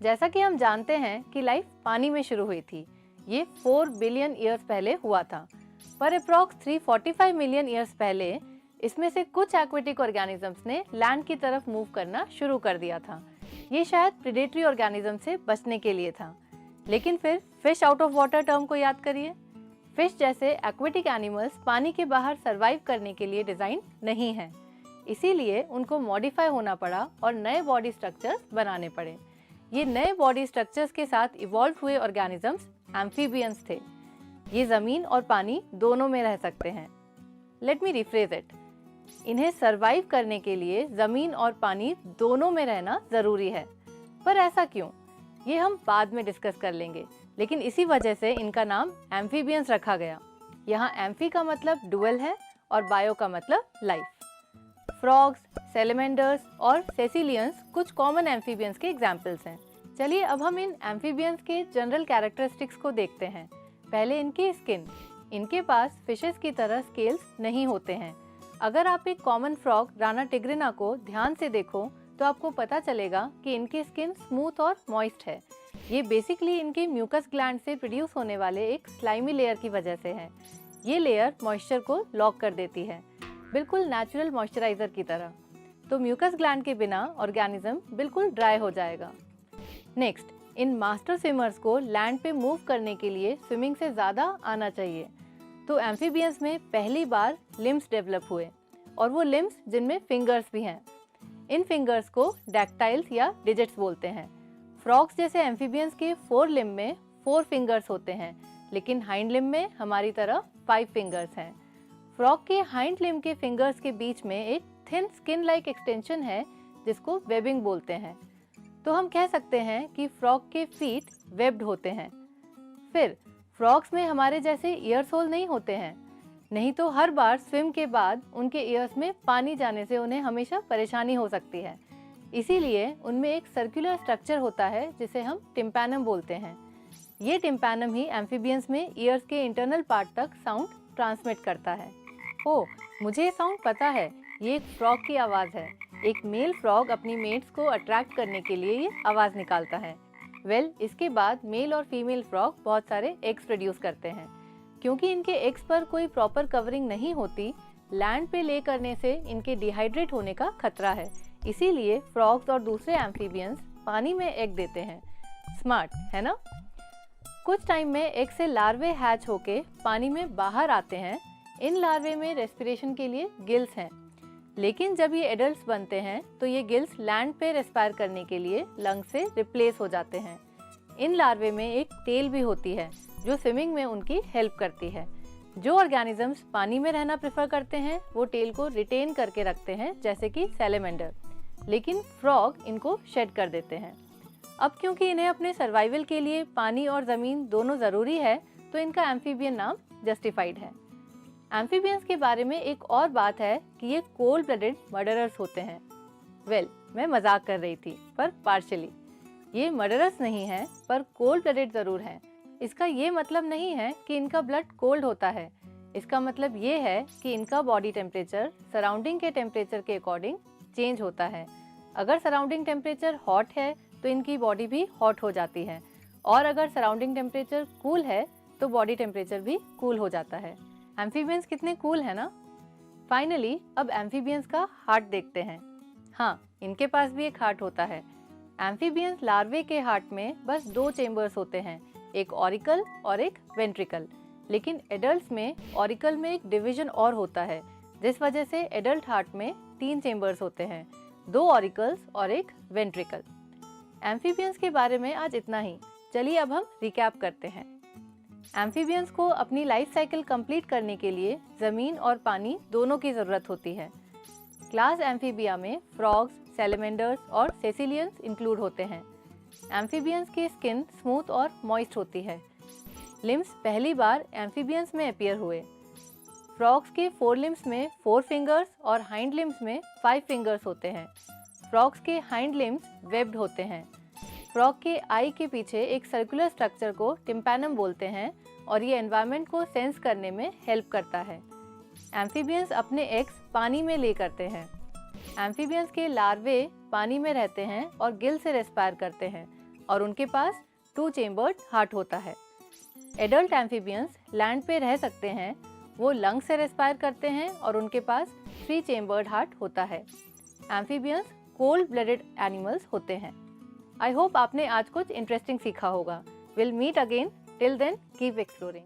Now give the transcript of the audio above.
जैसा कि हम जानते हैं कि लाइफ पानी में शुरू हुई थी। ये 4 बिलियन ईयर्स पहले हुआ था, पर अप्रॉक्स 345 मिलियन ईयर्स पहले इसमें से कुछ एक्वेटिक ऑर्गेनिजम्स ने लैंड की तरफ मूव करना शुरू कर दिया था। ये शायद प्रेडेटरी ऑर्गेनिज्म से बचने के लिए था। लेकिन फिर fish out of water term को याद करिए। फिश जैसे एक्वेटिक एनिमल्स पानी के बाहर सरवाइव करने के लिए डिजाइन नहीं हैं, इसीलिए उनको मॉडिफाई होना पड़ा और नए बॉडी स्ट्रक्चर्स बनाने पड़े। ये नए बॉडी स्ट्रक्चर्स के साथ इवॉल्व हुए ऑर्गेनिजम्स एम्फीबियंस थे। ये जमीन और पानी दोनों में रह सकते हैं। Let me rephrase it. इन्हें सरवाइव करने के लिए जमीन और पानी दोनों में रहना जरूरी है। पर ऐसा क्यों, ये हम बाद में डिस्कस कर लेंगे। लेकिन इसी वजह से इनका नाम एम्फीबियंस रखा गया। यहाँ एम्फी का मतलब डुअल है और बायो का मतलब लाइफ। फ्रॉग्स, सैलेमेंडर्स और सेसिलियंस कुछ कॉमन एम्फीबियंस के एग्जाम्पल्स हैं। चलिए अब हम इन एम्फीबियंस के जनरल कैरेक्टरिस्टिक्स को देखते हैं। पहले इनकी स्किन। इनके पास फिशेस की तरह स्केल्स नहीं होते हैं। अगर आप एक कॉमन फ्रॉग राना टिग्रिना को ध्यान से देखो तो आपको पता चलेगा कि इनकी स्किन स्मूथ और मॉइस्ट है। ये बेसिकली इनके म्यूकस ग्लैंड से प्रोड्यूस होने वाले एक स्लाइमी लेयर की वजह से है। ये लेयर मॉइस्चर को लॉक कर देती है, बिल्कुल नेचुरल मॉइस्चराइजर की तरह। तो म्यूकस ग्लैंड के बिना ऑर्गेनिज्म बिल्कुल ड्राई हो जाएगा। नेक्स्ट, इन मास्टर स्विमर्स को लैंड पे मूव करने के लिए स्विमिंग से ज़्यादा आना चाहिए। तो एम्फीबियंस में पहली बार लिम्स डेवलप हुए, और वो लिम्स जिनमें फिंगर्स भी हैं। इन फिंगर्स को डैक्टाइल्स या डिजिट्स बोलते हैं। फ्रॉग्स जैसे एम्फीबियंस के 4 लिम्ब में 4 फिंगर्स होते हैं, लेकिन हाइंड लिम्ब में हमारी तरह 5 फिंगर्स हैं। फ्रॉग के हाइंड लिम्ब के फिंगर्स के बीच में एक थिन स्किन लाइक एक्सटेंशन है जिसको वेबिंग बोलते हैं। तो हम कह सकते हैं कि फ्रॉग के फीट वेब्ड होते हैं। फिर फ्रॉग्स में हमारे जैसे ईयर्स होल नहीं होते हैं, नहीं तो हर बार स्विम के बाद उनके ईयर्स में पानी जाने से उन्हें हमेशा परेशानी हो सकती है। इसीलिए उनमें एक सर्कुलर स्ट्रक्चर होता है जिसे हम टिम्पैनम बोलते हैं। ये टिम्पैनम ही एम्फीबियंस में ईयर्स के इंटरनल पार्ट तक साउंड ट्रांसमिट करता है। ओह, मुझे ये साउंड पता है, ये एक फ्रॉग की आवाज़ है। एक मेल फ्रॉग अपनी मेट्स को अट्रैक्ट करने के लिए ये आवाज़ निकालता है। इसके बाद मेल और फीमेल फ्रॉग बहुत सारे एग्स प्रोड्यूस करते हैं। क्योंकि इनके एग्स पर कोई प्रॉपर कवरिंग नहीं होती, लैंड पे ले करने से इनके डिहाइड्रेट होने का खतरा है। इसीलिए फ्रॉग्स और दूसरे एम्फीबियंस पानी में एग देते हैं। स्मार्ट है ना? कुछ टाइम में एग से लार्वे हैच होके पानी में बाहर आते हैं। इन लार्वे में रेस्पिरेशन के लिए गिल्स हैं, लेकिन जब ये एडल्ट्स बनते हैं तो ये गिल्स लैंड पे रेस्पायर करने के लिए लंग से रिप्लेस हो जाते हैं। इन लार्वे में एक टेल भी होती है जो स्विमिंग में उनकी हेल्प करती है। जो ऑर्गेनिजम्स पानी में रहना प्रेफर करते हैं वो टेल को रिटेन करके रखते हैं, जैसे कि सैलेमेंडर। लेकिन फ्रॉग इनको शेड कर देते हैं। अब क्योंकि इन्हें अपने सर्वाइवल के लिए पानी और ज़मीन दोनों ज़रूरी है, तो इनका एम्फीबियन नाम जस्टिफाइड है। एम्फीबियंस के बारे में एक और बात है कि ये कोल्ड ब्लडेड मर्डरर्स होते हैं। मैं मजाक कर रही थी, पर पार्शली। ये मर्डरर्स नहीं हैं, पर कोल्ड ब्लडेड ज़रूर हैं। इसका ये मतलब नहीं है कि इनका ब्लड कोल्ड होता है। इसका मतलब ये है कि इनका बॉडी टेम्परेचर सराउंडिंग के टेम्परेचर के अकॉर्डिंग चेंज होता है। अगर सराउंडिंग टेम्परेचर हॉट है तो इनकी बॉडी भी हॉट हो जाती है, और अगर सराउंडिंग टेम्परेचर कूल है तो बॉडी टेम्परेचर भी कूल हो जाता है। एम्फीबियंस कितने कूल है ना? फाइनली अब एम्फीबियंस का हार्ट देखते हैं। हाँ, इनके पास भी एक हार्ट होता है। एम्फीबियंस लार्वे के हार्ट में बस 2 चेम्बर्स होते हैं, एक ऑरिकल और एक वेंट्रिकल। लेकिन एडल्ट्स में ऑरिकल में एक डिवीजन और होता है, जिस वजह से एडल्ट हार्ट में 3 चेम्बर्स होते हैं, 2 ऑरिकल्स और एक वेंट्रिकल। एम्फीबियंस के बारे में आज इतना ही। चलिए अब हम रिकैप करते हैं। एम्फीबियंस को अपनी लाइफ साइकिल कंप्लीट करने के लिए ज़मीन और पानी दोनों की ज़रूरत होती है। क्लास एम्फीबिया में फ्रॉग्स, सैलेमेंडर्स और सेसिलियंस इंक्लूड होते हैं। एम्फीबियंस की स्किन स्मूथ और मॉइस्ट होती है। लिम्स पहली बार एम्फीबियंस में अपीयर हुए। फ्रॉग्स के 4 लिम्स में 4 फिंगर्स और हाइंड लिम्स में 5 फिंगर्स होते हैं। फ्रॉग्स के हाइंड लिम्स वेब्ड होते हैं। फ्रॉग के आई के पीछे एक सर्कुलर स्ट्रक्चर को टिम्पैनम बोलते हैं, और ये एनवायरनमेंट को सेंस करने में हेल्प करता है। एम्फीबियंस अपने एग्स पानी में ले करते हैं। एम्फीबियंस के लार्वे पानी में रहते हैं और गिल से रेस्पायर करते हैं, और उनके पास 2 चेम्बर्ड हार्ट होता है। एडल्ट एम्फीबियंस लैंड पे रह सकते हैं, वो लंग से रेस्पायर करते हैं और उनके पास 3 चेम्बर्ड हार्ट होता है। एम्फीबियंस कोल्ड ब्लडेड एनिमल्स होते हैं। आई होप आपने आज कुछ इंटरेस्टिंग सीखा होगा। Will meet again, till then keep exploring.